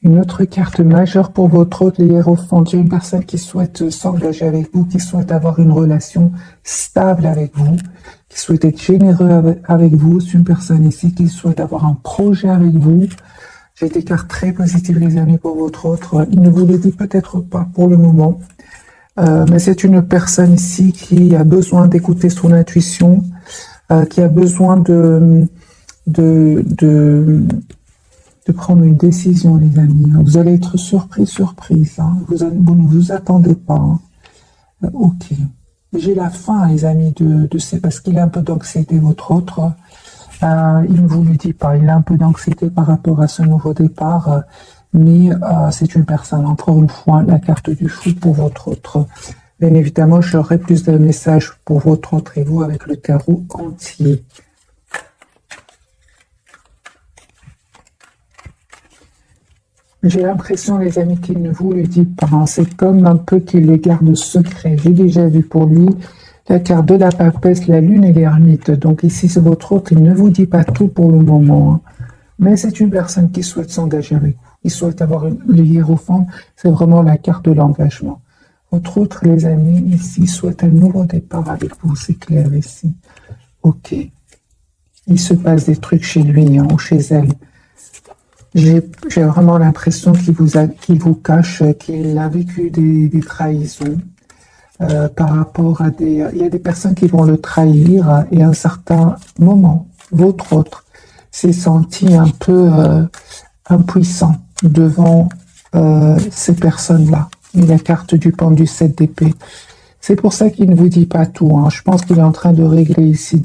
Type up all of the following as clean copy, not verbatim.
Une autre carte majeure pour votre hôte, les hiérophants. J'ai une personne qui souhaite s'engager avec vous, qui souhaite avoir une relation stable avec vous, qui souhaite être généreux avec vous. C'est une personne ici qui souhaite avoir un projet avec vous. J'ai des cartes très positives, les amis, pour votre hôte. Il ne vous le dit peut-être pas pour le moment, mais c'est une personne ici qui a besoin d'écouter son intuition, qui a besoin de, de, de prendre une décision, les amis. Vous allez être surprise. Hein. Vous ne vous attendez pas. Hein. Ok. J'ai la fin, les amis, parce qu'il a un peu d'anxiété, votre autre. Il ne vous le dit pas. Il a un peu d'anxiété par rapport à ce nouveau départ. Mais c'est une personne, encore une fois, la carte du fou pour votre autre. Bien évidemment, j'aurai plus de messages pour votre autre et vous avec le tarot entier. J'ai l'impression, les amis, qu'il ne vous le dit pas. C'est comme un peu qu'il le garde secret. J'ai déjà vu pour lui la carte de la papesse, la lune et l'ermite. Donc ici, c'est votre autre. Il ne vous dit pas tout pour le moment. Mais c'est une personne qui souhaite s'engager avec vous. Il souhaite avoir le hiérophant. C'est vraiment la carte de l'engagement. Votre autre, les amis, ici, souhaite un nouveau départ avec vous. C'est clair ici. Ok. Il se passe des trucs chez lui ou chez elle. J'ai vraiment l'impression qu'il vous cache, qu'il a vécu des trahisons par rapport à des... Il y a des personnes qui vont le trahir et à un certain moment, votre autre s'est senti un peu impuissant devant ces personnes-là. Et la carte du pendu 7 d'épée. C'est pour ça qu'il ne vous dit pas tout. Hein. Je pense qu'il est en train de régler ici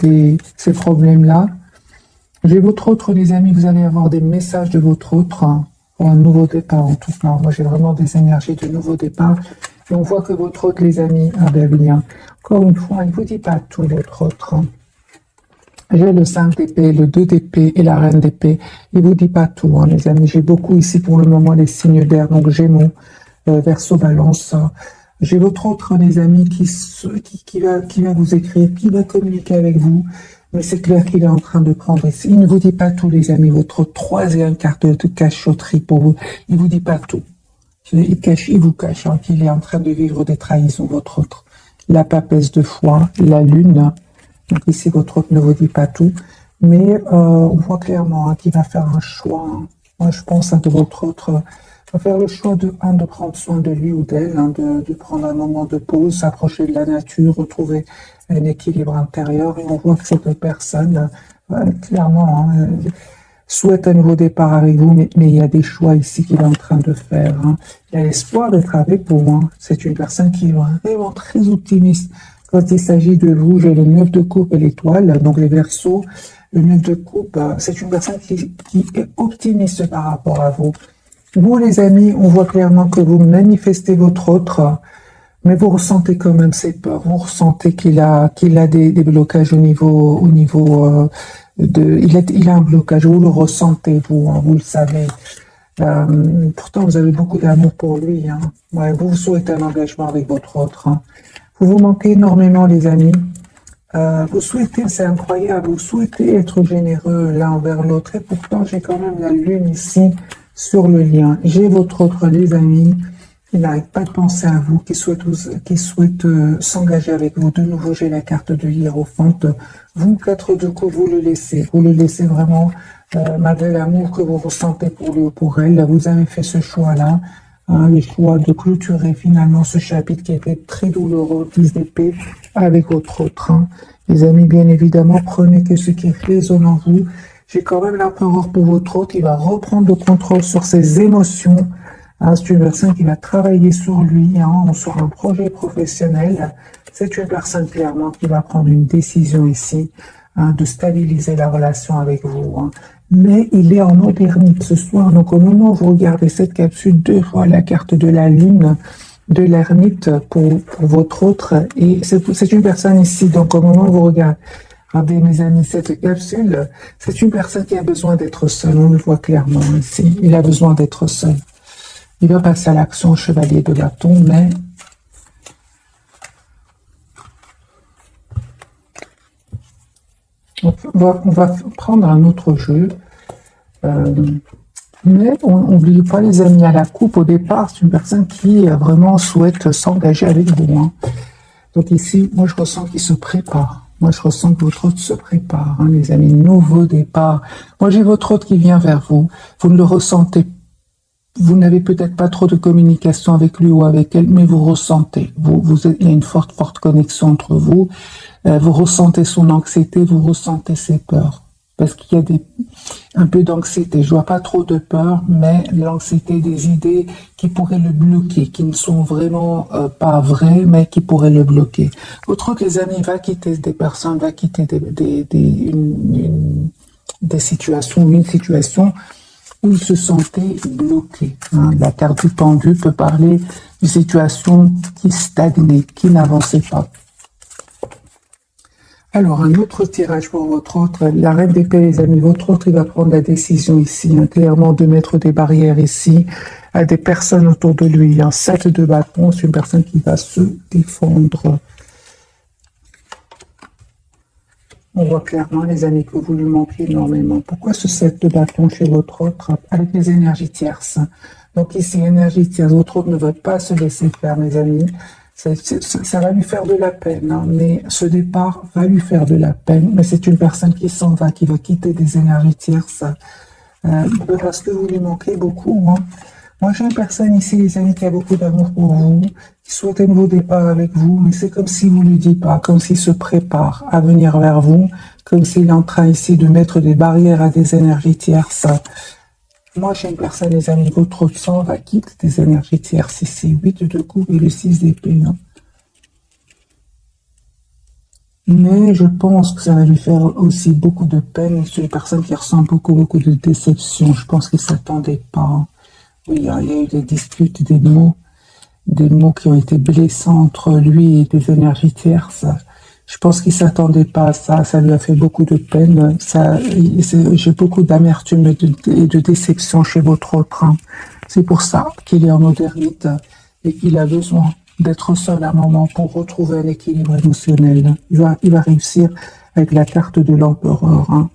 ces problèmes-là. J'ai votre autre, les amis, vous allez avoir des messages de votre autre pour un nouveau départ, en tout cas. Moi, j'ai vraiment des énergies de nouveau départ. Et on voit que votre autre, les amis, ben bien. Encore une fois, il ne vous dit pas tout, votre autre. J'ai le 5 d'épée, le 2 d'épée et la reine d'épée. Il ne vous dit pas tout, hein, les amis. J'ai beaucoup ici pour le moment les signes d'air, donc Gémeaux, Verseau, Balance. J'ai votre autre, les amis, qui va vous écrire, qui va communiquer avec vous. Mais c'est clair qu'il est en train de prendre ici. Il ne vous dit pas tout, les amis. Votre troisième carte de cachotterie pour vous. Il ne vous dit pas tout. Il vous cache hein, qu'il est en train de vivre des trahisons, votre autre. La papesse de foi, la lune. Donc ici, votre autre ne vous dit pas tout. Mais on voit clairement hein, qu'il va faire un choix. Hein. Moi, je pense hein, que votre autre va faire le choix de prendre soin de lui ou d'elle, hein, de prendre un moment de pause, s'approcher de la nature, retrouver un équilibre intérieur. Et on voit que cette personne, clairement, hein, souhaite un nouveau départ avec vous, mais il y a des choix ici qu'il est en train de faire. Hein. Il a l'espoir d'être avec vous. Hein. C'est une personne qui est vraiment très optimiste. Quand il s'agit de vous, j'ai le 9 de coupe et l'étoile, donc les Verseaux. Le 9 de coupe, c'est une personne qui est optimiste par rapport à vous. Vous, les amis, on voit clairement que vous manifestez votre autre, mais vous ressentez quand même ses peurs. Vous ressentez qu'il a des blocages au niveau il a un blocage. Vous le ressentez, vous, hein, vous le savez. Pourtant, vous avez beaucoup d'amour pour lui. Hein. Ouais, vous souhaitez un engagement avec votre autre. Hein. Vous vous manquez énormément, les amis. Vous souhaitez, c'est incroyable, vous souhaitez être généreux l'un envers l'autre. Et pourtant, j'ai quand même la lune ici sur le lien. J'ai votre autre, les amis. Il n'arrête pas de penser à vous, qui souhaite s'engager avec vous. De nouveau, j'ai la carte de hiérophante. Vous, 4 de coups, vous le laissez. Vous le laissez vraiment, malgré l'amour que vous ressentez pour elle. Vous avez fait ce choix-là. Hein, le choix de clôturer finalement ce chapitre qui était très douloureux, 10 d'épée, avec votre autre. Hein. Les amis, bien évidemment, prenez que ce qui résonne en vous. J'ai quand même l'empereur pour votre autre. Il va reprendre le contrôle sur ses émotions. Hein, c'est une personne qui va travailler sur lui, hein, sur un projet professionnel. C'est une personne clairement qui va prendre une décision ici, hein, de stabiliser la relation avec vous. Hein. Mais il est en mode ermite ce soir. Donc au moment où vous regardez cette capsule, 2 fois la carte de la lune, de l'ermite pour votre autre. Et c'est une personne ici. Donc au moment où vous regardez, mes amis, cette capsule, c'est une personne qui a besoin d'être seule. On le voit clairement ici. Il a besoin d'être seul. Il va passer à l'action chevalier de bâton, mais on va prendre un autre jeu. Mais on n'oublie pas les amis, à la coupe au départ, c'est une personne qui vraiment souhaite s'engager avec vous. Hein. Donc ici, moi je ressens qu'il se prépare. Moi je ressens que votre hôte se prépare, hein, les amis, nouveau départ. Moi j'ai votre hôte qui vient vers vous. Vous ne le ressentez, vous n'avez peut-être pas trop de communication avec lui ou avec elle, mais vous ressentez. Il y a une forte connexion entre vous. Vous ressentez son anxiété, vous ressentez ses peurs. Parce qu'il y a un peu d'anxiété. Je vois pas trop de peur, mais l'anxiété des idées qui pourraient le bloquer, qui ne sont vraiment pas vraies, mais qui pourraient le bloquer. Autre que les amis, va quitter des personnes, va quitter des situations, une situation où il se sentait bloqué. Hein. La carte du pendu peut parler d'une situation qui stagnait, qui n'avançait pas. Alors, un autre tirage pour votre autre, la reine d'épée, les amis, votre autre, il va prendre la décision ici, hein, clairement de mettre des barrières ici à des personnes autour de lui. Un 7 de bâton, c'est une personne qui va se défendre. On voit clairement, les amis, que vous lui manquez énormément. Pourquoi ce 7 de bâton chez votre autre avec les énergies tierces? Donc ici, énergie tierce, votre autre ne veut pas se laisser faire, mes amis. Ça va lui faire de la peine, hein, mais ce départ va lui faire de la peine. Mais c'est une personne qui s'en va, qui va quitter des énergies tierces, parce que vous lui manquez beaucoup. Hein. Moi, j'ai une personne ici, les amis, qui a beaucoup d'amour pour vous, qui souhaite un nouveau départ avec vous, mais c'est comme s'il ne vous le dit pas, comme s'il se prépare à venir vers vous, comme s'il est en train ici de mettre des barrières à des énergies tierces. Moi, j'ai une personne, les amis, votre sang va quitter des énergies tierces ici. 8 de coupe et le 6 d'épée. Hein. Mais je pense que ça va lui faire aussi beaucoup de peine. C'est une personne qui ressent beaucoup de déception. Je pense qu'il ne s'attendait pas. Oui, il y a eu des disputes, des mots qui ont été blessants entre lui et des énergies tierces. Je pense qu'il ne s'attendait pas à ça, ça lui a fait beaucoup de peine. J'ai beaucoup d'amertume et de déception chez votre autre. Hein. C'est pour ça qu'il est en modernité et qu'il a besoin d'être seul à un moment pour retrouver un équilibre émotionnel. Il va réussir avec la carte de l'empereur. Hein.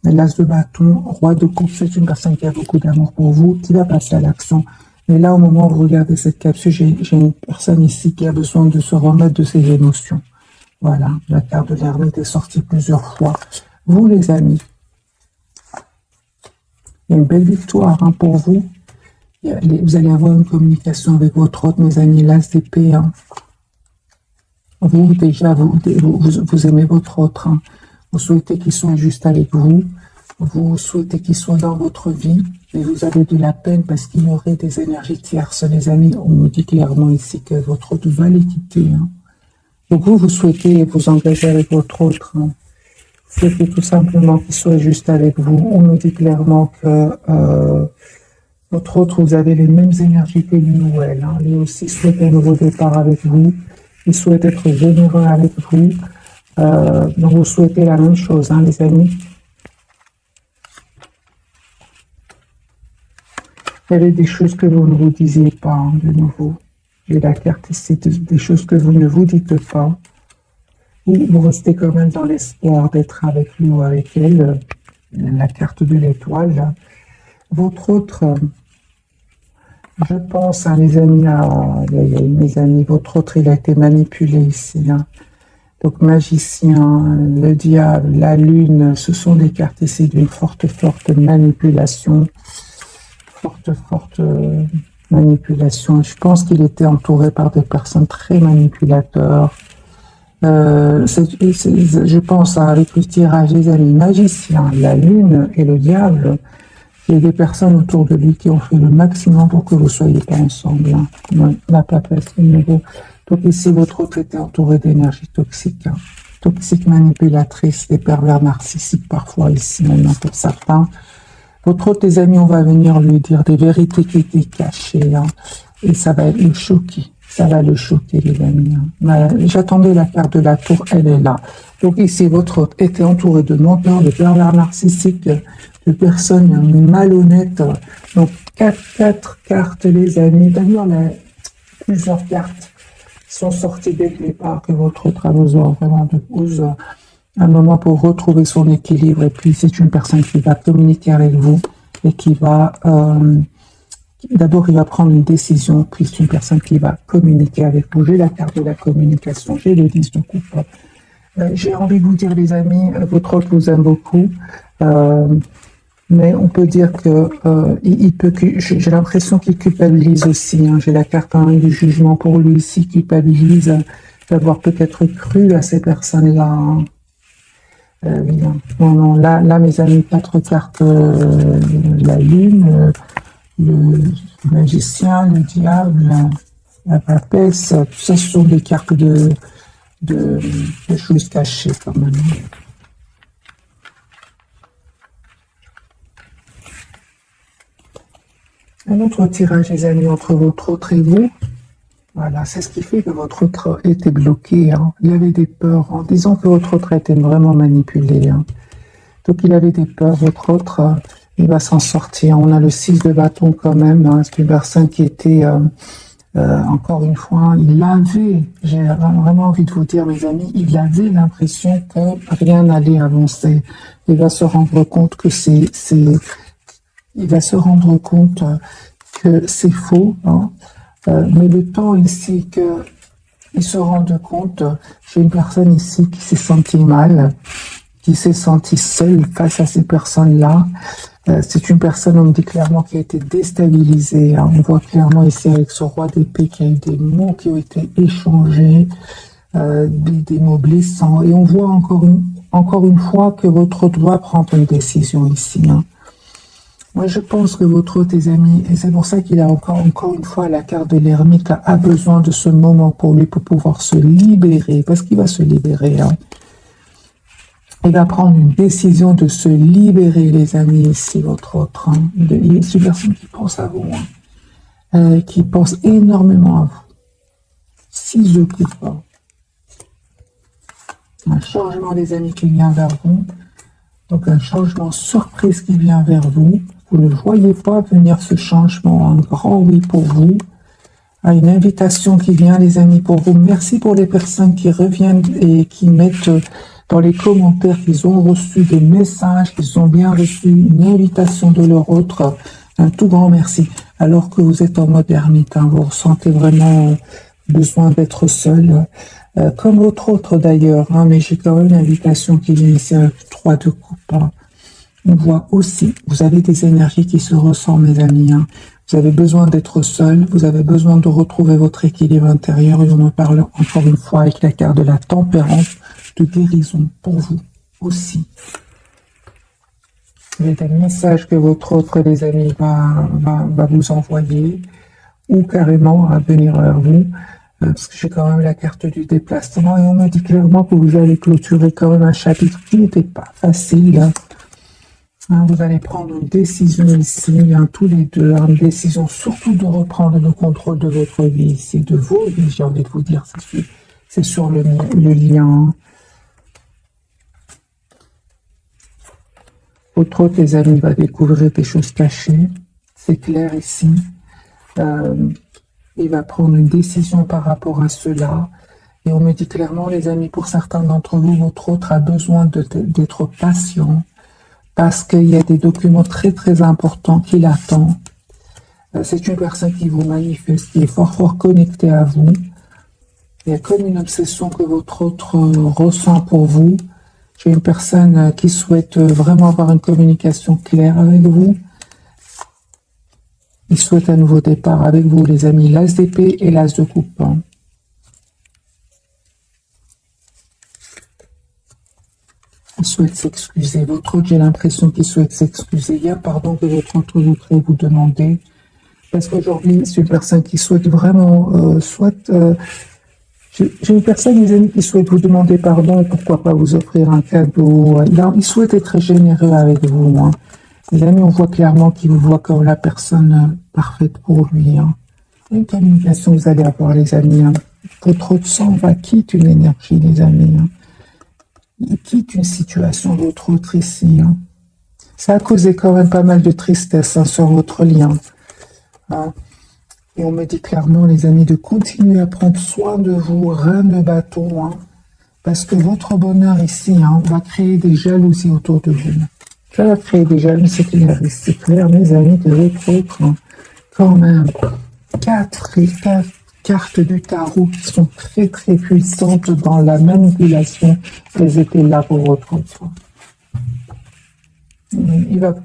L'as de bâton, roi de coupe, c'est une personne qui a beaucoup d'amour pour vous, qui va passer à l'action. Mais là, au moment où vous regardez cette capsule, j'ai une personne ici qui a besoin de se remettre de ses émotions. Voilà, la carte de l'ermite est sortie plusieurs fois. Vous, les amis, il y a une belle victoire hein, pour vous. Vous allez avoir une communication avec votre autre, mes amis, l'as d'épée. Hein. Vous, déjà, vous aimez votre autre. Hein. Vous souhaitez qu'il soit juste avec vous. Vous souhaitez qu'il soit dans votre vie. Et vous avez de la peine parce qu'il y aurait des énergies tierces. Les amis, on nous dit clairement ici que votre autre va les quitter. Hein. Donc vous souhaitez vous engager avec votre autre. Hein. Vous souhaitez tout simplement qu'il soit juste avec vous. On nous dit clairement que votre autre, vous avez les mêmes énergies que lui ou elle. Hein. Lui aussi souhaite un nouveau départ avec vous. Il souhaite être généreux avec vous. Donc vous souhaitez la même chose, hein, les amis. Il y avait des choses que vous ne vous disiez pas, hein, de nouveau. J'ai la carte ici, des choses que vous ne vous dites pas. Ou vous restez quand même dans l'espoir d'être avec lui ou avec elle. La carte de l'étoile. Votre autre, je pense, hein, les amis, mes amis, votre autre, il a été manipulé ici. Hein. Donc, magicien, le diable, la lune, ce sont des cartes ici d'une forte manipulation. Forte manipulation. Je pense qu'il était entouré par des personnes très manipulateurs. Je pense avec le tirage des amis magiciens, la lune et le diable, il y a des personnes autour de lui qui ont fait le maximum pour que vous ne soyez pas ensemble. Hein. On n'a pas placé le niveau. Donc ici, votre autre était entouré d'énergie toxique. Hein. Toxique manipulatrice, des pervers narcissiques parfois ici maintenant pour certains. Votre autre, les amis, on va venir lui dire des vérités qui étaient cachées. Hein, et ça va le choquer. Ça va le choquer, les amis. Hein. J'attendais la carte de la tour, elle est là. Donc ici, votre autre était entouré de menteurs, de pervers narcissiques, de personnes malhonnêtes. Donc, quatre cartes, les amis. D'ailleurs, plusieurs cartes sont sorties dès le départ que votre autre a besoin vraiment de pause. Un moment pour retrouver son équilibre. Et puis, c'est une personne qui va communiquer avec vous et qui va, d'abord, il va prendre une décision, puis c'est une personne qui va communiquer avec vous. J'ai la carte de la communication, j'ai le 10 de coupe. J'ai envie de vous dire, les amis, votre autre vous aime beaucoup. Mais on peut dire que j'ai l'impression qu'il culpabilise aussi. Hein. J'ai la carte du jugement pour lui ici, culpabilise d'avoir peut-être cru à ces personnes-là. Hein. Oui, non, là, mes amis, 4 cartes, la lune, le magicien, le diable, la papesse, tout ça, ce sont des cartes de choses cachées quand même. Un autre tirage, les amis, entre votre autre et vous. Voilà, c'est ce qui fait que votre autre était bloqué. Hein. Il avait des peurs en disant que votre autre était vraiment manipulé. Hein. Donc il avait des peurs, votre autre, il va s'en sortir. On a le 6 de bâton quand même. Hein. C'est une personne qui était, encore une fois, il avait, j'ai vraiment envie de vous dire, mes amis, il avait l'impression que rien n'allait avancer. Il va se rendre compte que il va se rendre compte que c'est faux, hein. Mais le temps ici qu'il se rende compte, j'ai une personne ici qui s'est sentie mal, qui s'est sentie seule face à ces personnes-là. C'est une personne, on me dit clairement, qui a été déstabilisée. Hein. On voit clairement ici avec ce roi d'épée qu'il y a eu des mots qui ont été échangés, des mots blessants. Et on voit encore une fois que votre autre doit prendre une décision ici. Hein. Moi, je pense que votre autre, tes amis, et c'est pour ça qu'il a encore une fois la carte de l'ermite, a besoin de ce moment pour lui, pour pouvoir se libérer, parce qu'il va se libérer. Hein. Il va prendre une décision de se libérer, les amis, ici, votre autre. Hein. Il est une personne qui pense à vous, hein. Qui pense énormément à vous. 6 de coupe. Hein. Un changement, les amis, qui vient vers vous. Donc, un changement surprise qui vient vers vous. Vous ne voyez pas venir ce changement, un grand oui pour vous. Une invitation qui vient, les amis, pour vous. Merci pour les personnes qui reviennent et qui mettent dans les commentaires qu'ils ont reçu des messages, qu'ils ont bien reçu une invitation de leur autre. Un tout grand merci. Alors que vous êtes en mode ermite, hein, vous ressentez vraiment besoin d'être seul. Comme votre autre d'ailleurs, hein, mais j'ai quand même l'invitation qui vient ici avec 3 de coupe. Hein. On voit aussi, vous avez des énergies qui se ressentent, mes amis. Hein. Vous avez besoin d'être seul, vous avez besoin de retrouver votre équilibre intérieur. Et on en parle encore une fois avec la carte de la tempérance, de guérison pour vous aussi. Il y a des messages que votre autre, les amis, va vous envoyer ou carrément à venir vers vous. Parce que j'ai quand même la carte du déplacement et on me dit clairement que vous allez clôturer quand même un chapitre qui n'était pas facile. Hein, vous allez prendre une décision ici, hein, tous les deux, hein, une décision surtout de reprendre le contrôle de votre vie ici, de vos vies, j'ai envie de vous dire, c'est sur le lien. Votre autre, les amis, va découvrir des choses cachées, c'est clair ici. Il va prendre une décision par rapport à cela. Et on me dit clairement, les amis, pour certains d'entre vous, votre autre a besoin d'être patient parce qu'il y a des documents très, très importants qui l'attendent. C'est une personne qui vous manifeste, qui est fort, fort connectée à vous. Il y a comme une obsession que votre autre ressent pour vous. J'ai une personne qui souhaite vraiment avoir une communication claire avec vous. Il souhaite un nouveau départ avec vous, les amis. L'as d'épée et l'as de coupe. Il souhaite s'excuser. Votre autre, j'ai l'impression qu'il souhaite s'excuser. Il y a pardon que votre autre voudrait vous demander. Parce qu'aujourd'hui, c'est une personne qui souhaite vraiment... j'ai une personne, les amis, qui souhaite vous demander pardon et pourquoi pas vous offrir un cadeau. Il souhaite être généreux avec vous. Hein. Les amis, on voit clairement qu'il vous voit comme la personne parfaite pour lui. Hein. Une communication que vous allez avoir, les amis. Hein. Votre autre sang va quitter une énergie, les amis. Hein. Il quitte une situation, votre autre ici. Hein. Ça a causé quand même pas mal de tristesse hein, sur votre lien. Hein. Et on me dit clairement, les amis, de continuer à prendre soin de vous, reine de bâton. Hein, parce que votre bonheur ici hein, va créer des jalousies autour de vous. Ça va créer déjà une sécurité. C'est clair, mes amis, de l'autre autre, hein. Quand même, quatre cartes du tarot qui sont très très puissantes dans la manipulation. Elles étaient là pour votre enfant.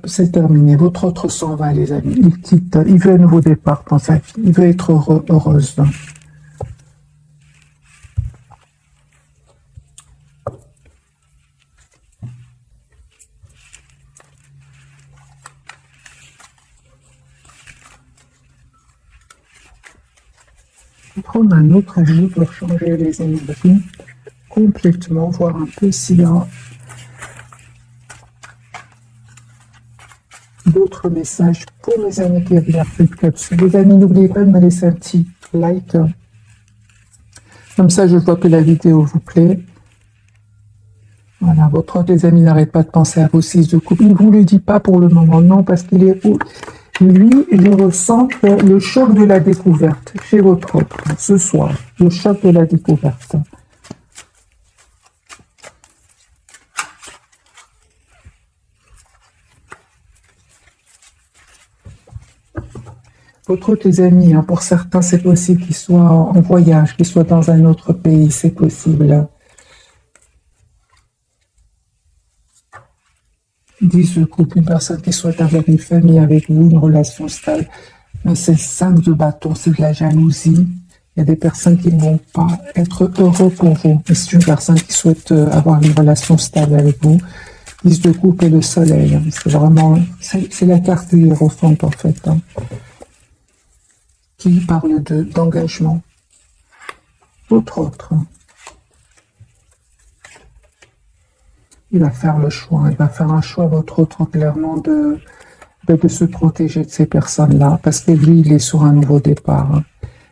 C'est terminé. Votre autre s'en va, les amis. Il quitte. Il veut un nouveau départ dans sa vie. Il veut être heureuse. Je vais prendre un autre jeu pour changer les énergies complètement, voir un peu s'il y a d'autres messages pour mes amis qui regardent cette capsule. Les amis, n'oubliez pas de me laisser un petit like. Comme ça, je vois que la vidéo vous plaît. Voilà, les amis, n'arrête pas de penser à vos 6 de coupe. Il ne vous le dit pas pour le moment, non, parce qu'il est où? Lui, il ressent le choc de la découverte chez votre autre, ce soir. Le choc de la découverte. Votre autre, les amis, hein, pour certains, c'est possible qu'il soit en voyage, qu'il soit dans un autre pays, c'est possible. 10 de coupe, une personne qui souhaite avoir une famille avec vous, une relation stable. Mais c'est 5 de bâton, c'est de la jalousie. Il y a des personnes qui ne vont pas être heureux pour vous. Mais c'est une personne qui souhaite avoir une relation stable avec vous. 10 de coupe et le soleil. Hein. C'est vraiment, c'est la carte du Hiérophant en fait. Hein, qui parle d'engagement. Autre. Il va faire le choix, il va faire un choix, votre autre, clairement, de se protéger de ces personnes-là, parce que lui, il est sur un nouveau départ. Hein.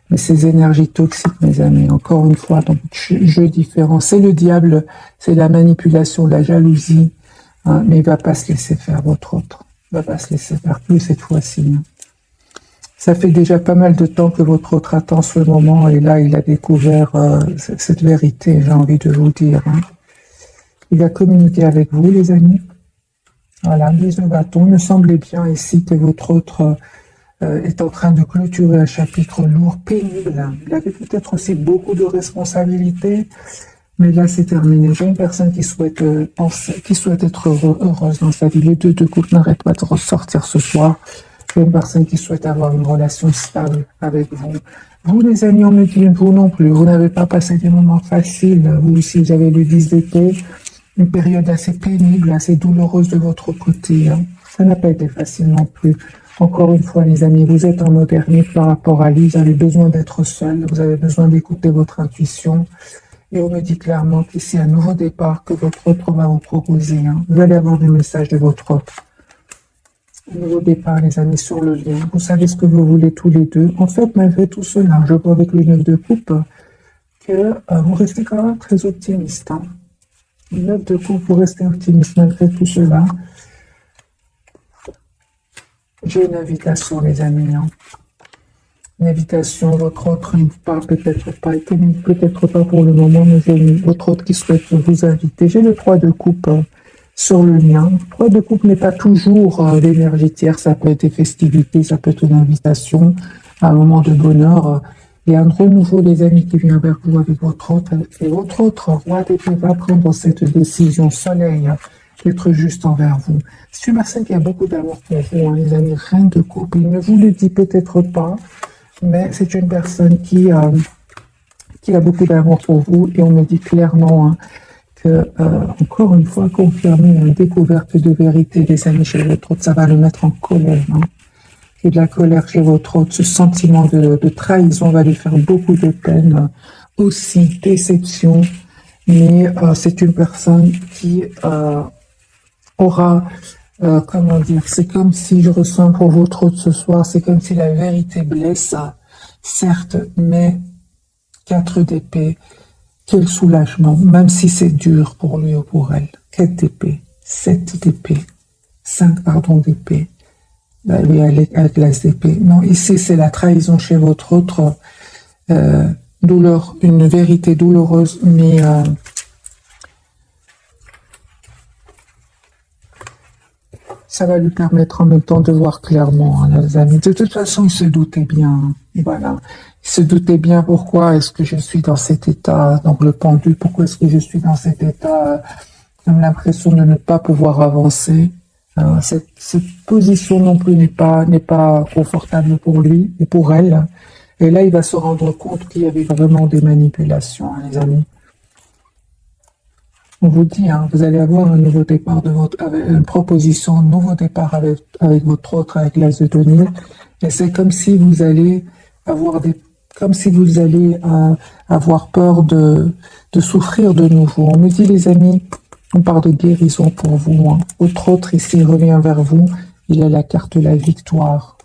Mais ces énergies toxiques, mes amis, encore une fois, donc jeu différent. C'est le diable, c'est la manipulation, la jalousie, hein, mais il va pas se laisser faire, votre autre. Il va pas se laisser faire plus cette fois-ci. Hein. Ça fait déjà pas mal de temps que votre autre attend ce moment, et là, il a découvert cette vérité, j'ai envie de vous dire. Hein. Il va communiquer avec vous, les amis. Voilà, 10 de bâton. Il me semblait bien ici que votre autre est en train de clôturer un chapitre lourd, pénible. Il avait peut-être aussi beaucoup de responsabilités, mais là, c'est terminé. J'ai une personne qui souhaite qui souhaite être heureuse dans sa vie. Les 2 de coupe n'arrêtent pas de ressortir ce soir. J'ai une personne qui souhaite avoir une relation stable avec vous. Vous, les amis, on me dit, vous non plus. Vous n'avez pas passé des moments faciles. Vous aussi, vous avez le 10 d'épée. Une période assez pénible, assez douloureuse de votre côté. Hein. Ça n'a pas été facile non plus. Encore une fois, les amis, vous êtes en mode ermite par rapport à lui. Vous avez besoin d'être seul. Vous avez besoin d'écouter votre intuition. Et on me dit clairement qu'ici, un nouveau départ que votre autre va vous proposer. Hein. Vous allez avoir des messages de votre autre. Un nouveau départ, les amis, sur le lien. Vous savez ce que vous voulez tous les deux. En fait, malgré tout cela, je vois avec le 9 de coupe que vous restez quand même très optimiste. Hein. 9 de coupe, vous restez optimiste malgré tout cela. J'ai une invitation, les amis. Hein. Une invitation, votre autre, il ne parle peut-être pas, il communique peut-être pas pour le moment, mais j'ai votre autre qui souhaite vous inviter. J'ai le 3 de coupe sur le lien. Le 3 de coupe n'est pas toujours l'énergie tierce, ça peut être des festivités, ça peut être une invitation, un moment de bonheur. Il y a un renouveau, les amis, qui vient vers vous avec votre autre. Et votre autre, roi d'épée, va prendre cette décision, soleil, d'être juste envers vous. C'est une personne qui a beaucoup d'amour pour vous, hein, les amis, reine de coupe. Il ne vous le dit peut-être pas, mais c'est une personne qui a beaucoup d'amour pour vous. Et on me dit clairement hein, que, encore une fois, confirmer une découverte de vérité, les amis, chez votre autre, ça va le mettre en colère. Hein. Et de la colère chez votre autre, ce sentiment de trahison va lui faire beaucoup de peine, aussi déception, mais c'est une personne qui aura, comment dire, c'est comme si je ressens pour votre autre ce soir, c'est comme si la vérité blesse, certes, mais 4 d'épée, quel soulagement, même si c'est dur pour lui ou pour elle. 4 d'épée, 7 d'épée, 5 pardon d'épée. Oui, avec l'as d'épée. Non, ici, c'est la trahison chez votre autre. Douleur, une vérité douloureuse, mais Ça va lui permettre en même temps de voir clairement, hein, les amis. De toute façon, il se doutait bien. Voilà. Il se doutait bien pourquoi est-ce que je suis dans cet état. Donc le pendu, pourquoi est-ce que je suis dans cet état. J'ai l'impression de ne pas pouvoir avancer. Cette position non plus n'est pas confortable pour lui et pour elle. Et là, il va se rendre compte qu'il y avait vraiment des manipulations, hein, les amis. On vous dit, hein, vous allez avoir un nouveau départ avec une proposition, un nouveau départ avec votre autre, avec l'as de denier. Et c'est comme si vous allez comme si vous allez avoir peur de souffrir de nouveau. On me dit, les amis, on parle de guérison pour vous, hein. Votre autre ici revient vers vous. Il a la carte de la victoire.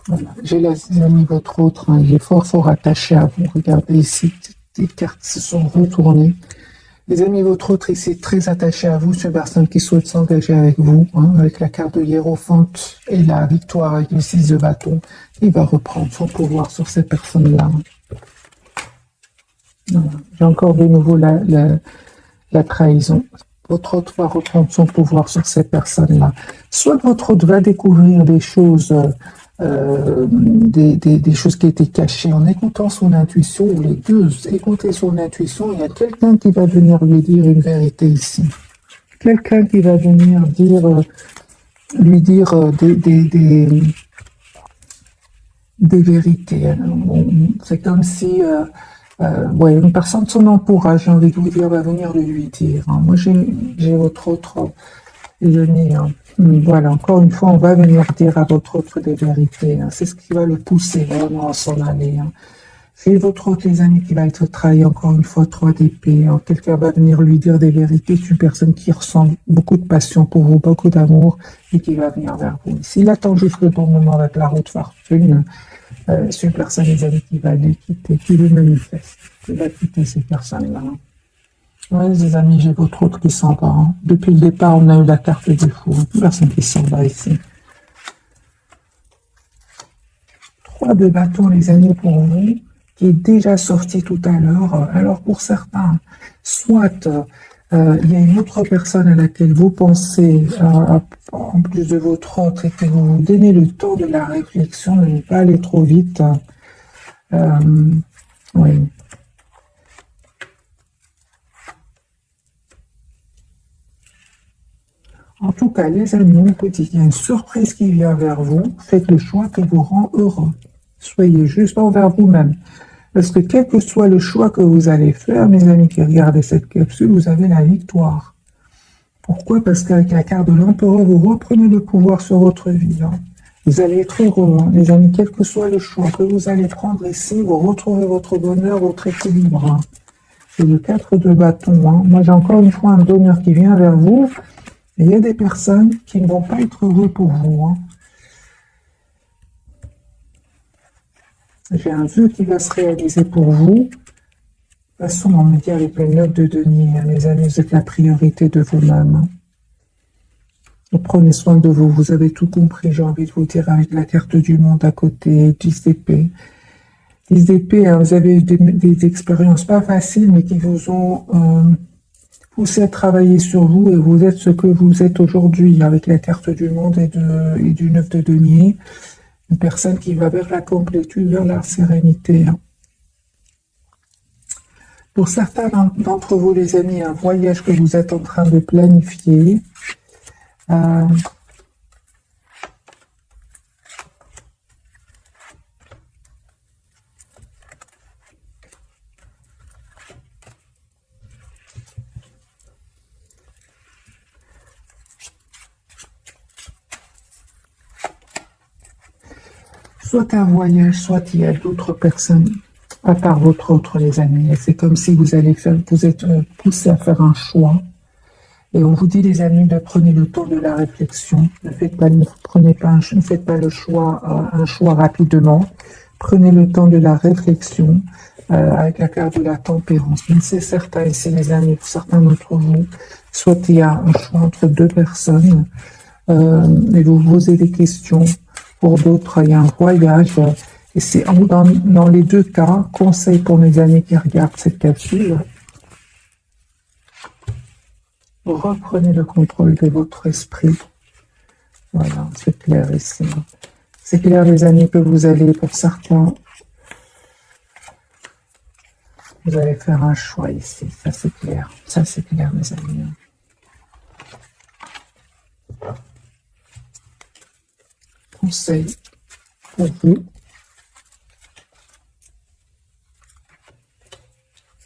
Voilà. J'ai les amis, votre autre, hein, il est fort attaché à vous. Regardez ici, les cartes se sont retournées. Les amis, votre autre ici est très attaché à vous. C'est une personne qui souhaite s'engager avec vous, hein, avec la carte de hiérophante et la victoire avec le 6 de bâton. Il va reprendre son pouvoir sur ces personnes-là. Voilà. J'ai encore de nouveau la trahison. Votre autre va reprendre son pouvoir sur ces personnes-là. Soit votre autre va découvrir des choses, des choses qui étaient cachées en écoutant son intuition, ou les deux, écoutez son intuition. Il y a quelqu'un qui va venir lui dire une vérité ici. Quelqu'un qui va venir lui dire des vérités. C'est comme si ouais, une personne de son entourage, j'ai envie de vous dire, va venir lui dire. Hein. Moi, j'ai votre autre ennemi. Hein. Voilà, encore une fois, on va venir dire à votre autre des vérités. Hein. C'est ce qui va le pousser vraiment à s'en aller. Hein. C'est votre autre, les amis, qui va être trahi, encore une fois, 3 d'épée. Hein. Quelqu'un va venir lui dire des vérités. C'est une personne qui ressent beaucoup de passion pour vous, beaucoup d'amour, et qui va venir vers vous. S'il attend juste le bon moment avec la roue de fortune, c'est une personne, les amis, qui va les quitter, qui le manifeste, qui va quitter ces personnes-là. Oui, les amis, j'ai votre autre qui s'en va. Hein. Depuis le départ, on a eu la carte du fou. Une personne qui s'en va ici. 3 de bâton, les amis, pour vous, qui est déjà sorti tout à l'heure. Alors, pour certains, soit il y a une autre personne à laquelle vous pensez, en plus de votre autre, et que vous vous donnez le temps de la réflexion, de ne pas aller trop vite. Oui. En tout cas, les amis, on peut dire qu'il y a une surprise qui vient vers vous. Faites le choix qui vous rend heureux. Soyez juste envers vous-même. Parce que quel que soit le choix que vous allez faire, mes amis qui regardez cette capsule, vous avez la victoire. Pourquoi? Parce qu'avec la carte de l'empereur, vous reprenez le pouvoir sur votre vie. Hein. Vous allez être heureux, hein, les amis, quel que soit le choix que vous allez prendre ici, vous retrouvez votre bonheur, votre équilibre. Hein. C'est le 4 de bâton. Hein. Moi, j'ai encore une fois un donneur qui vient vers vous. Et il y a des personnes qui ne vont pas être heureux pour vous. Hein. J'ai un vœu qui va se réaliser pour vous. De toute façon, on me dit avec le 9 de denier, hein, mes amis, vous êtes la priorité de vous-même. Hein. Prenez soin de vous, vous avez tout compris, j'ai envie de vous dire, avec la carte du monde à côté, 10 d'épée. 10 d'épée, hein, vous avez eu des expériences pas faciles, mais qui vous ont poussé à travailler sur vous, et vous êtes ce que vous êtes aujourd'hui, avec la carte du monde et du 9 de denier. Une personne qui va vers la complétude, vers la sérénité. Hein. Pour certains d'entre vous, les amis, un voyage que vous êtes en train de planifier. Soit un voyage, soit il y a d'autres personnes à part votre autre, les amis. Et c'est comme si vous êtes poussé à faire un choix. Et on vous dit, les amis, de prenez le temps de la réflexion. Ne faites pas le choix, un choix rapidement. Prenez le temps de la réflexion. avec la carte de la tempérance. Mais c'est certain ici, les amis, pour certains d'entre vous, soit il y a un choix entre deux personnes, et vous posez des questions. Pour d'autres, il y a un voyage. Et c'est dans les deux cas, conseil pour mes amis qui regardent cette capsule, reprenez le contrôle de votre esprit. Voilà, c'est clair ici. C'est clair, les amis, que vous allez, pour certains, vous allez faire un choix ici. Ça, c'est clair. Ça, c'est clair, mes amis. Conseil pour vous.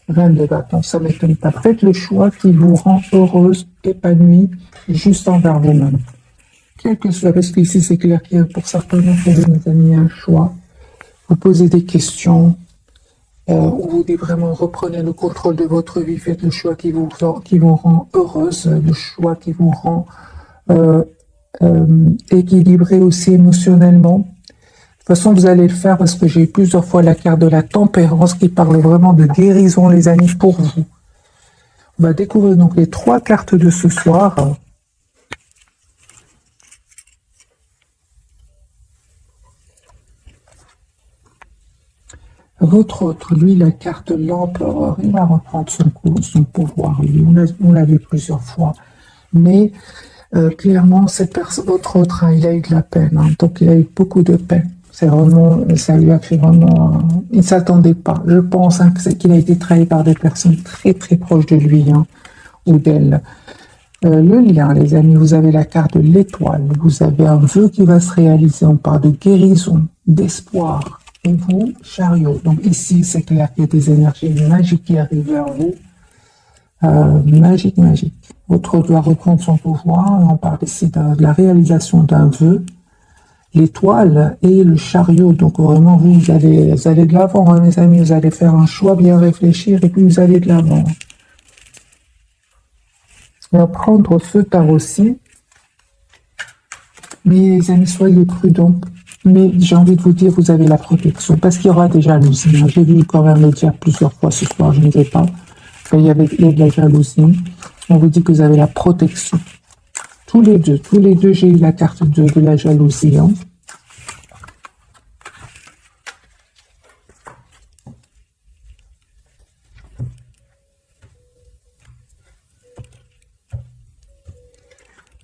Reine de bâton, ça ne m'étonne pas. Faites le choix qui vous rend heureuse, épanouie, juste envers vous-même. Quel que soit, parce qu'ici c'est clair qu'il y a pour certains d'entre vous, mes amis, un choix. Vous posez des questions, où vous dites vraiment reprenez le contrôle de votre vie, faites le choix qui vous rend heureuse, le choix qui vous rend équilibré aussi émotionnellement. De toute façon, vous allez le faire parce que j'ai eu plusieurs fois la carte de la tempérance qui parle vraiment de guérison, les amis, pour vous. On va découvrir donc les 3 cartes de ce soir. Votre autre, lui, la carte de l'empereur, il va reprendre son pouvoir. Lui, on l'a vu plusieurs fois. Mais clairement, votre autre, hein, il a eu de la peine. Hein, donc, il a eu beaucoup de peine. C'est vraiment, ça lui a fait vraiment, il ne s'attendait pas. Je pense hein, qu'il a été trahi par des personnes très très proches de lui hein, ou d'elle. Le lien, les amis, vous avez la carte de l'étoile. Vous avez un vœu qui va se réaliser. On parle de guérison, d'espoir. Et vous, chariot. Donc ici, c'est clair qu'il y a des énergies magiques qui arrivent vers vous. Magique, magique. Votre doit reprendre son pouvoir. On parle ici de la réalisation d'un vœu. L'étoile et le chariot. Donc vraiment, vous allez de l'avant, hein, mes amis. Vous allez faire un choix, bien réfléchir, et puis vous allez de l'avant. On va prendre ce tarot aussi. Mais les amis, soyez prudents. Mais j'ai envie de vous dire, vous avez la protection. Parce qu'il y aura des jalousies. J'ai vu quand même le dire plusieurs fois ce soir, je ne sais pas. Il y a de la jalousie. On vous dit que vous avez la protection. Tous les deux, j'ai eu la carte de la jalousie. Hein.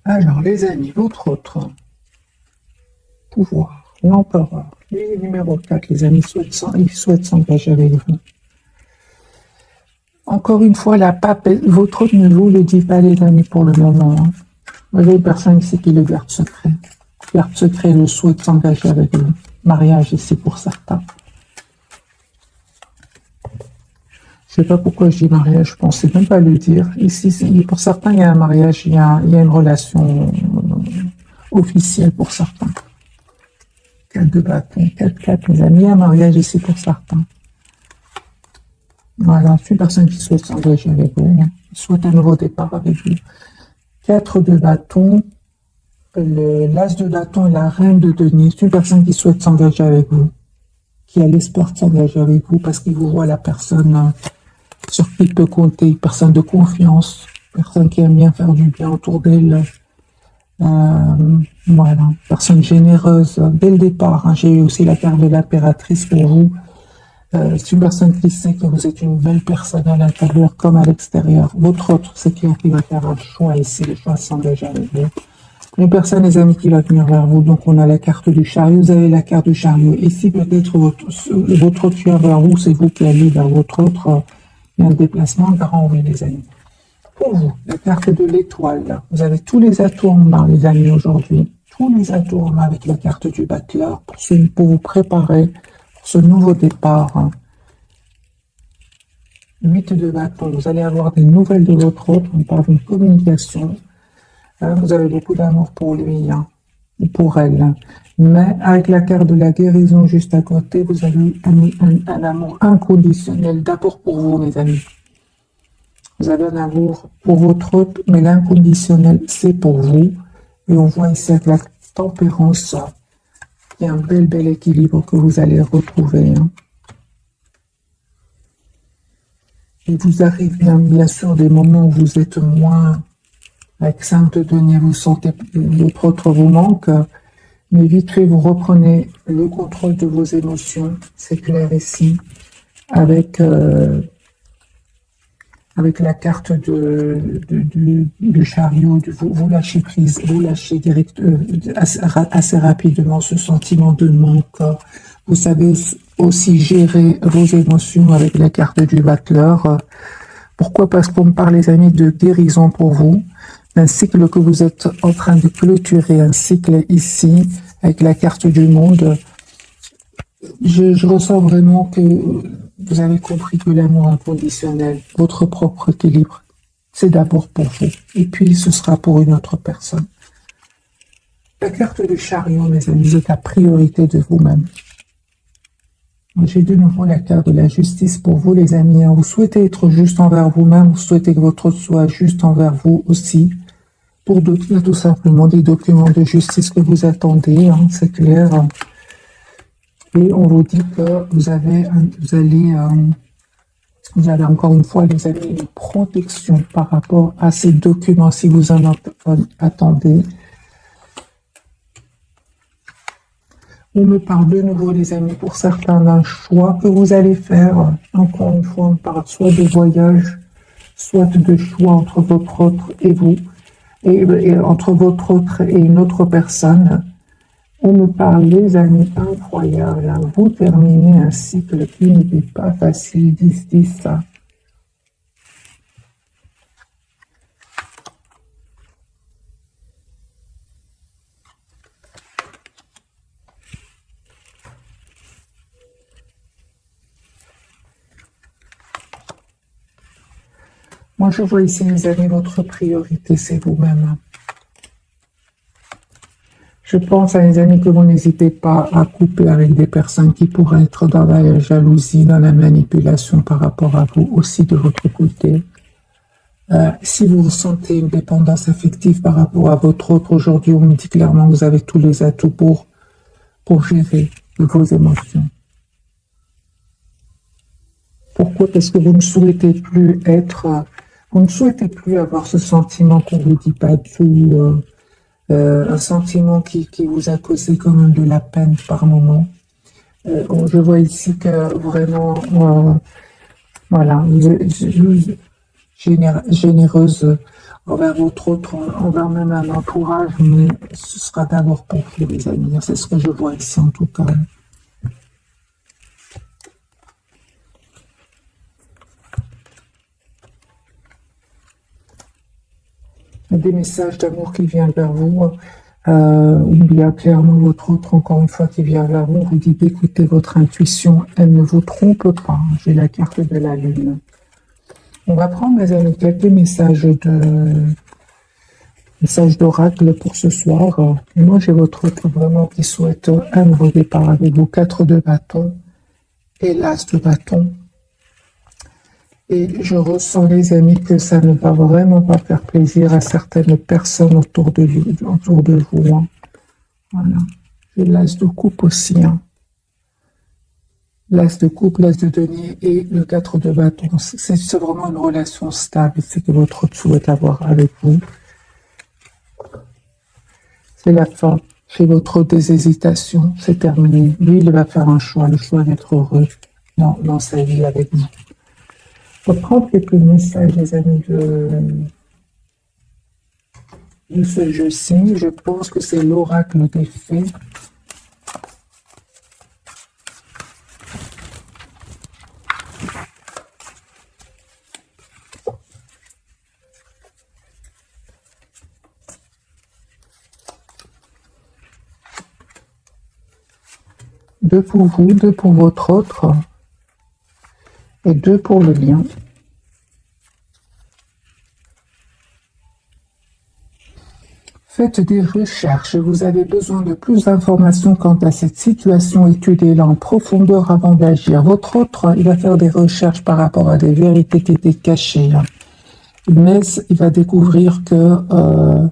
Alors, les amis, votre autre pouvoir, l'empereur, le numéro 4, les amis, il souhaite s'engager avec vous. Encore une fois, la pape, votre autre ne vous le dit pas, les amis, pour le moment. Hein. Vous avez une personne ici qui le garde secret. Garde secret, le souhait de s'engager avec vous. Mariage ici pour certains. Je ne sais pas pourquoi je dis mariage, je ne pensais même pas le dire. Ici, pour certains, il y a un mariage, il y a une relation officielle pour certains. 4 de bâton, 4, mes amis, il y a un mariage ici pour certains. Voilà, c'est une personne qui souhaite s'engager avec vous, hein, souhaite un nouveau départ avec vous. 4 de bâton, l'as de bâton et la reine de denier, c'est une personne qui souhaite s'engager avec vous, qui a l'espoir de s'engager avec vous parce qu'il vous voit la personne sur qui il peut compter, personne de confiance, personne qui aime bien faire du bien autour d'elle. Voilà, personne généreuse dès le départ. Hein, j'ai eu aussi la carte de l'impératrice pour vous. C'est une personne qui sait que vous êtes une belle personne à l'intérieur comme à l'extérieur. Votre autre, c'est clair qu'il va faire un choix ici, le choix de s'engager avec vous. Une personne, les amis, qui va venir vers vous. Donc, on a la carte du chariot. Vous avez la carte du chariot. Ici, peut-être votre autre vient vers vous. C'est vous qui allez vers votre autre. Il y a un déplacement grand, oui, les amis. Pour vous, la carte de l'étoile. Vous avez tous les atouts en main, les amis, aujourd'hui. Tous les atouts en main avec la carte du battleur pour vous préparer pour ce nouveau départ. 8 de bâton. Vous allez avoir des nouvelles de votre autre. On parle d'une communication. Vous avez beaucoup d'amour pour lui, hein, ou pour elle. Hein. Mais avec la carte de la guérison juste à côté, vous avez un amour inconditionnel, d'abord pour vous, mes amis. Vous avez un amour pour votre autre, mais l'inconditionnel, c'est pour vous. Et on voit ici avec la tempérance, il y a un bel équilibre que vous allez retrouver. Hein. Il vous arrive bien sûr des moments où vous êtes moins exempt de donner, vous sentez votre autre vous manque, mais vite fait vous reprenez le contrôle de vos émotions, c'est clair ici, avec avec la carte du chariot, vous lâchez prise, vous lâchez direct, assez rapidement ce sentiment de manque. Vous savez aussi gérer vos émotions avec la carte du battleur. Pourquoi? Parce qu'on me parle, les amis, de guérison pour vous, d'un cycle que vous êtes en train de clôturer, un cycle ici, avec la carte du monde. Je ressens vraiment que vous avez compris que l'amour inconditionnel, votre propre équilibre, c'est d'abord pour vous, et puis ce sera pour une autre personne. La carte du chariot, mes amis, vous êtes la priorité de vous-même. J'ai de nouveau la carte de la justice pour vous, les amis. Vous souhaitez être juste envers vous-même, vous souhaitez que votre autre soit juste envers vous aussi. Pour d'autres, il y a tout simplement des documents de justice que vous attendez, c'est clair. Et on vous dit que vous allez encore une fois, les amis, une protection par rapport à ces documents si vous en attendez. On me parle de nouveau, les amis, pour certains d'un choix que vous allez faire. Encore une fois, on parle soit de voyage, soit de choix entre votre autre et vous, et entre votre autre et une autre personne. On me parle, les amis, incroyables. Vous terminez un cycle qui n'était pas facile, disent ça. Moi, je vois ici, mes amis, votre priorité, c'est vous-même. Je pense à mes amis que vous n'hésitez pas à couper avec des personnes qui pourraient être dans la jalousie, dans la manipulation par rapport à vous aussi de votre côté. Si vous ressentez une dépendance affective par rapport à votre autre, aujourd'hui, on me dit clairement que vous avez tous les atouts pour gérer vos émotions. Pourquoi? Parce que vous ne souhaitez plus vous ne souhaitez plus avoir ce sentiment qu'on ne vous dit pas tout, un sentiment qui vous a causé quand même de la peine par moment. Je vois ici que vraiment, voilà, généreuse envers votre autre, envers même un entourage, mais ce sera d'abord pour vous, les amis. C'est ce que je vois ici en tout cas. Des messages d'amour qui viennent vers vous. Il y a clairement votre autre, encore une fois, qui vient vers vous. Vous dites d'écouter votre intuition, elle ne vous trompe pas. J'ai la carte de la lune. On va prendre, mes amis, quelques messages d'oracle pour ce soir. Et moi, j'ai votre autre vraiment qui souhaite un nouveau départ avec vos 4 de bâton et l'as de bâton. Et je ressens, les amis, que ça ne va vraiment pas faire plaisir à certaines personnes autour de vous. Voilà. J'ai l'as de coupe aussi. L'as de coupe, l'as de denier et le 4 de bâton. C'est vraiment une relation stable. C'est que votre autre souhaite avoir avec vous. C'est la fin. Chez votre autre, des hésitations. C'est terminé. Lui, il va faire un choix. Le choix d'être heureux dans sa vie avec vous. Je vais prendre quelques messages, les amis, de ce jeu-ci. Je pense que c'est l'oracle des fées. Deux pour vous, 2 pour votre autre et 2 pour le lien. Faites des recherches. Vous avez besoin de plus d'informations quant à cette situation. Étudiez-la en profondeur avant d'agir. Votre autre, il va faire des recherches par rapport à des vérités qui étaient cachées. Mais il va découvrir que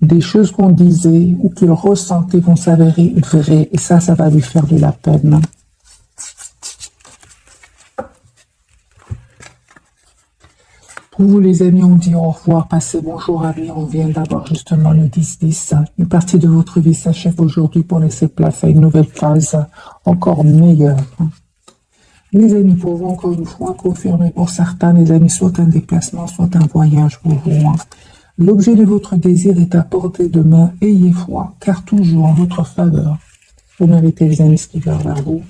des choses qu'on disait ou qu'il ressentait vont s'avérer vraies. Et ça va lui faire de la peine. Pour vous les amis, on dit au revoir, passez bonjour amis, on vient d'avoir justement le 10-10. Une partie de votre vie s'achève aujourd'hui pour laisser place à une nouvelle phase encore meilleure. Les amis, pour vous, encore une fois, confirmez pour certains, les amis, soit un déplacement, soit un voyage pour vous. L'objet de votre désir est à portée de main, ayez foi, car toujours en votre faveur. Vous méritez les amis ce qui vient vers vous.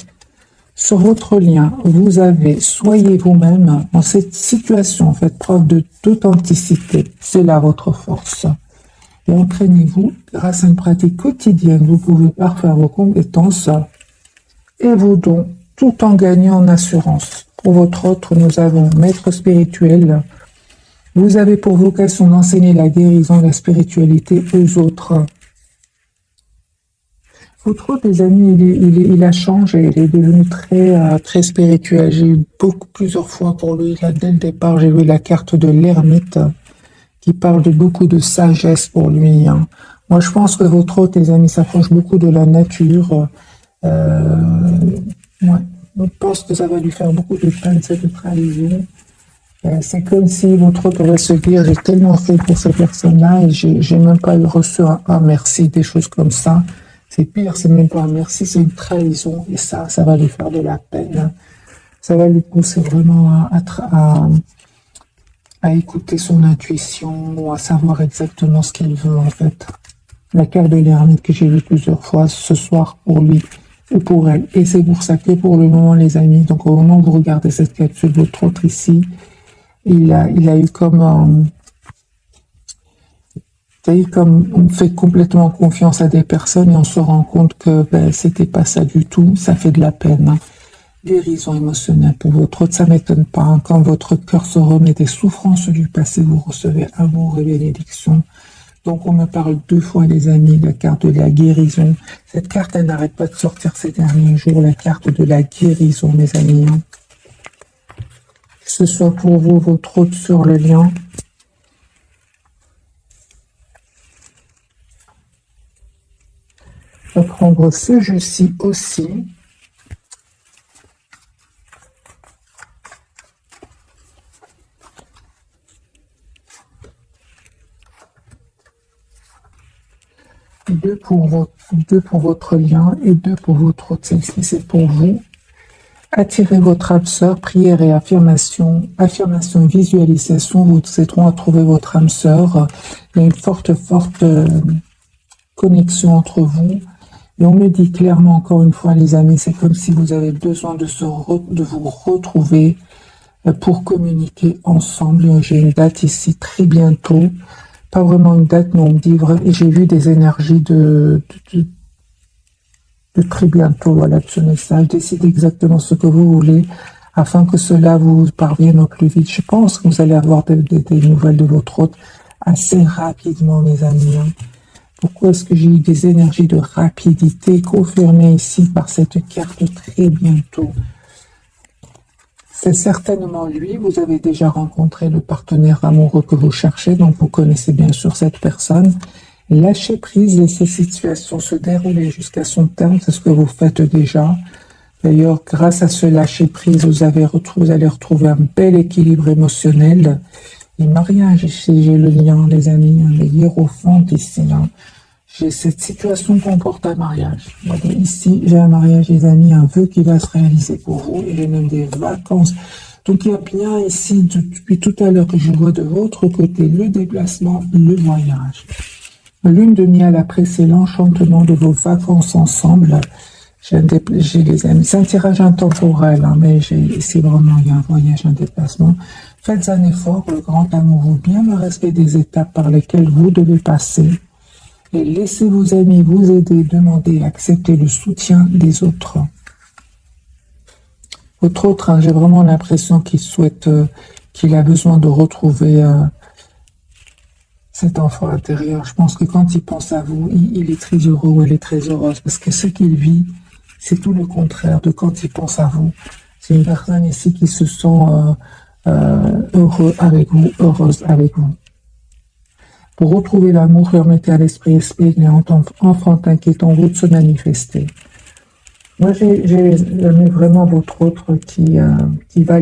Sur votre lien, vous avez, soyez vous-même dans cette situation, faites preuve d'authenticité, c'est là votre force. Et entraînez-vous grâce à une pratique quotidienne, vous pouvez parfaire vos compétences et vos dons, tout en gagnant en assurance. Pour votre autre, nous avons maître spirituel. Vous avez pour vocation d'enseigner la guérison et la spiritualité aux autres. Votre autre, les amis, il a changé, il est devenu très spirituel. J'ai eu plusieurs fois pour lui, là, dès le départ, j'ai vu la carte de l'ermite qui parle de beaucoup de sagesse pour lui. Moi, je pense que votre autre, les amis, s'approche beaucoup de la nature. Ouais, je pense que ça va lui faire beaucoup de peine, cette trahison. C'est comme si votre autre devait se dire, j'ai tellement fait pour ces personnes-là et j'ai même pas reçu un merci, des choses comme ça. C'est pire, c'est même pas un merci, c'est une trahison. Et ça va lui faire de la peine. Ça va lui pousser vraiment à écouter son intuition, à savoir exactement ce qu'il veut, en fait. La carte de l'ermite que j'ai vue plusieurs fois ce soir pour lui et pour elle. Et c'est pour ça que pour le moment, les amis, donc au moment où vous regardez cette capsule, votre autre ici, il a eu comme... comme on fait complètement confiance à des personnes et on se rend compte que c'était pas ça du tout, ça fait de la peine. Guérison émotionnelle pour votre autre, ça m'étonne pas. Quand votre cœur se remet des souffrances du passé, vous recevez amour et bénédiction. Donc on me parle 2 fois, les amis, la carte de la guérison. Cette carte, elle n'arrête pas de sortir ces derniers jours, la carte de la guérison, mes amis. Que ce soit pour vous, votre autre sur le lien. On va prendre ce jeu-ci aussi. Deux pour votre lien et 2 pour votre autre. Celle-ci, c'est pour vous. Attirez votre âme sœur, prière et affirmation. Affirmation et visualisation vous aideront à trouver votre âme sœur. Il y a une forte connexion entre vous. Et on me dit clairement, encore une fois, les amis, c'est comme si vous avez besoin de vous retrouver pour communiquer ensemble. J'ai une date ici très bientôt. Pas vraiment une date, mais on me dit vraiment, et j'ai vu des énergies de très bientôt, voilà, de ce message. Décidez exactement ce que vous voulez afin que cela vous parvienne au plus vite. Je pense que vous allez avoir des nouvelles de votre autre assez rapidement, mes amis. Pourquoi est-ce que j'ai eu des énergies de rapidité confirmées ici par cette carte très bientôt? C'est certainement lui. Vous avez déjà rencontré le partenaire amoureux que vous cherchez, donc vous connaissez bien sûr cette personne. Lâchez prise, laissez cette situation se dérouler jusqu'à son terme, c'est ce que vous faites déjà. D'ailleurs, grâce à ce lâcher prise, vous allez retrouver un bel équilibre émotionnel. Et mariage, ici, j'ai le lien, les amis, les hiérophantes ici. J'ai cette situation qui comporte un mariage. Ici, j'ai un mariage, les amis, un vœu qui va se réaliser pour vous. Et j'ai même des vacances. Donc, il y a bien ici, depuis tout à l'heure que je vois de votre côté, le déplacement, le voyage. Lune de miel après, c'est l'enchantement de vos vacances ensemble. J'ai les amis. C'est un tirage intemporel, mais c'est vraiment, il y a un voyage, un déplacement. Faites un effort, le grand amour, bien le respect des étapes par lesquelles vous devez passer. Et laissez vos amis vous aider, demander, accepter le soutien des autres. Votre autre, j'ai vraiment l'impression qu'il souhaite, qu'il a besoin de retrouver cet enfant intérieur. Je pense que quand il pense à vous, il est très heureux ou elle est très heureuse. Parce que ce qu'il vit, c'est tout le contraire de quand il pense à vous. C'est une personne ici qui se sent heureux avec vous, heureuse avec vous. Pour retrouver l'amour, permettez à l'esprit et enfantin qui est en vous de se manifester. Moi, j'ai vraiment votre autre qui va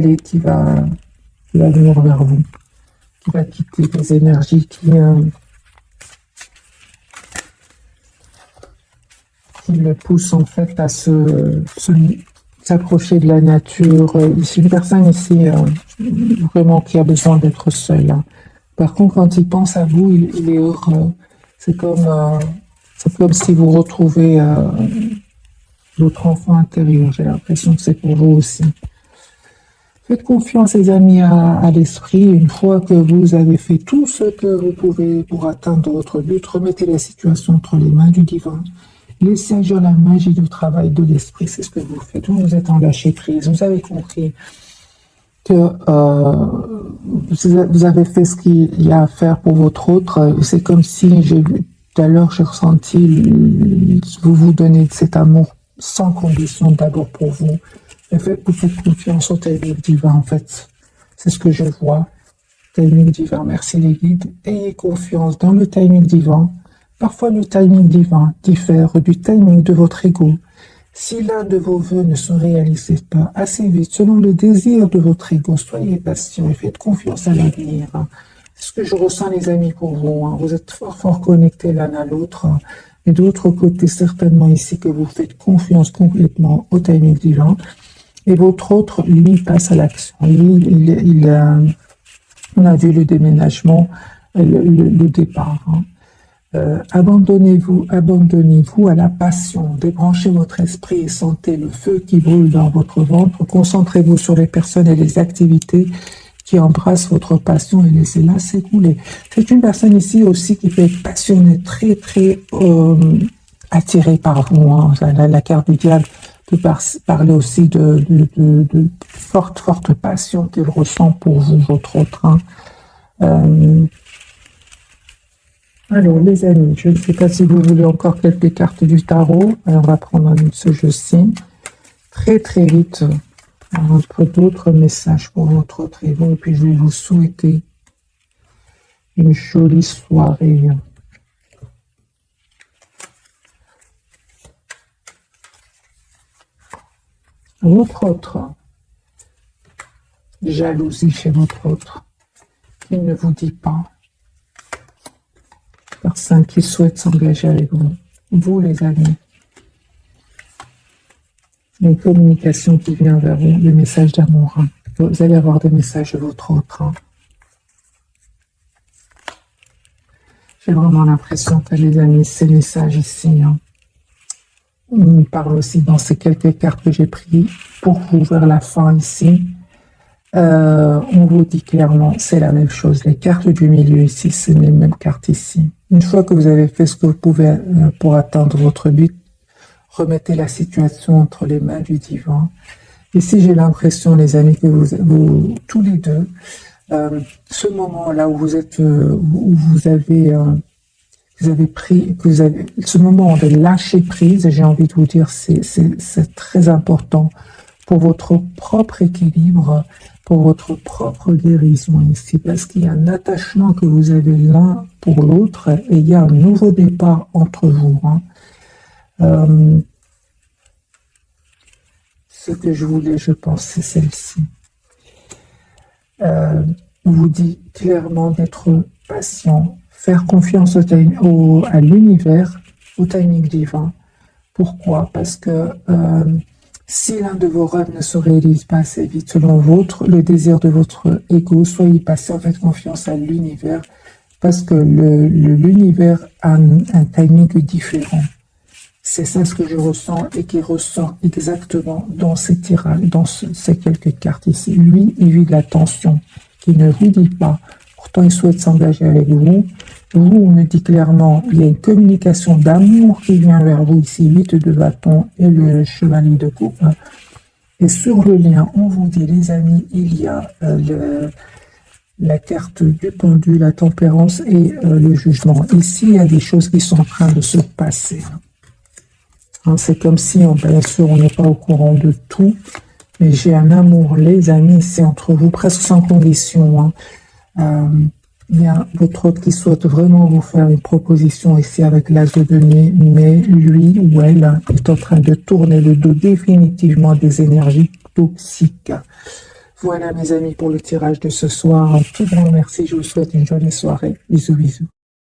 venir vers vous. qui va quitter des énergies qui le poussent en fait à s'approcher de la nature. C'est une personne ici vraiment qui a besoin d'être seule, hein. Par contre, quand il pense à vous, il est heureux. C'est comme si vous retrouvez votre enfant intérieur. J'ai l'impression que c'est pour vous aussi. Faites confiance, les amis, à l'esprit. Une fois que vous avez fait tout ce que vous pouvez pour atteindre votre but, remettez la situation entre les mains du divin. Laissez agir la magie du travail de l'esprit. C'est ce que vous faites. Vous êtes en lâcher prise. Vous avez compris que vous avez fait ce qu'il y a à faire pour votre autre. C'est comme si, tout à l'heure, j'ai ressenti, vous vous donnez cet amour sans condition d'abord pour vous. Et vous faites confiance au timing divin, en fait. C'est ce que je vois. Timing divin, merci les guides. Ayez confiance dans le timing divin. Parfois, le timing divin diffère du timing de votre ego. Si l'un de vos vœux ne se réalise pas assez vite, selon le désir de votre ego, soyez patient et faites confiance à l'avenir. C'est ce que je ressens, les amis, pour vous. Vous êtes fort connectés l'un à l'autre. Et d'autre côté, certainement ici, que vous faites confiance complètement au timing divin. Et votre autre, lui, passe à l'action. Lui, on a vu le déménagement, le départ. Abandonnez-vous à la passion, débranchez votre esprit et sentez le feu qui brûle dans votre ventre. Concentrez-vous sur les personnes et les activités qui embrassent votre passion et laissez-la s'écouler. C'est une personne ici aussi qui peut être passionnée, très attirée par vous, hein. La carte du diable peut parler aussi de forte passion qu'il ressent pour vous, votre autre, hein. Alors, les amis, je ne sais pas si vous voulez encore quelques cartes du tarot. Alors, on va prendre ce jeu-ci. Très vite, entre d'autres messages pour votre autre et vous. Et puis, je vais vous souhaiter une jolie soirée. Votre autre, jalousie chez votre autre, qui ne vous dit pas. Personne qui souhaite s'engager avec vous. Vous, les amis. Une communication qui vient vers vous, des messages d'amour, hein. Vous allez avoir des messages de votre autre, hein. J'ai vraiment l'impression que, les amis, ces messages ici, hein, on parle aussi dans ces quelques cartes que j'ai prises pour vous vers la fin ici. On vous dit clairement, c'est la même chose. Les cartes du milieu ici, c'est les mêmes cartes ici. Une fois que vous avez fait ce que vous pouvez pour atteindre votre but, remettez la situation entre les mains du divin. Ici, j'ai l'impression, les amis, que vous tous les deux, ce moment-là où vous êtes, où vous avez pris, ce moment de lâcher prise, j'ai envie de vous dire, c'est très important pour votre propre équilibre, pour votre propre guérison ici, parce qu'il y a un attachement que vous avez l'un pour l'autre et il y a un nouveau départ entre vous, hein. Ce que je voulais, je pense, c'est celle-ci. On vous dit clairement d'être patient, faire confiance à l'univers, au timing divin. Pourquoi? Parce que si l'un de vos rêves ne se réalise pas assez vite selon le désir de votre ego, soyez patient, faites confiance à l'univers, parce que l'univers a un timing différent. C'est ça ce que je ressens et qui ressort exactement dans ces tirages, dans ces quelques cartes ici. Lui, il vit de la tension, qui ne vous dit pas. Pourtant, il souhaite s'engager avec vous. Vous, on me dit clairement, il y a une communication d'amour qui vient vers vous ici, 8 de bâton et le chevalier de coupe. Et sur le lien, on vous dit, les amis, il y a la carte du pendu, la tempérance et le jugement. Ici, il y a des choses qui sont en train de se passer. C'est comme si, bien sûr, on n'est pas au courant de tout, mais j'ai un amour, les amis, c'est entre vous, presque sans condition, hein. Il y a votre autre qui souhaite vraiment vous faire une proposition ici avec l'as de denier, mais lui ou elle est en train de tourner le dos définitivement des énergies toxiques. Voilà mes amis pour le tirage de ce soir. Un tout grand merci. Je vous souhaite une jolie soirée. Bisous, bisous.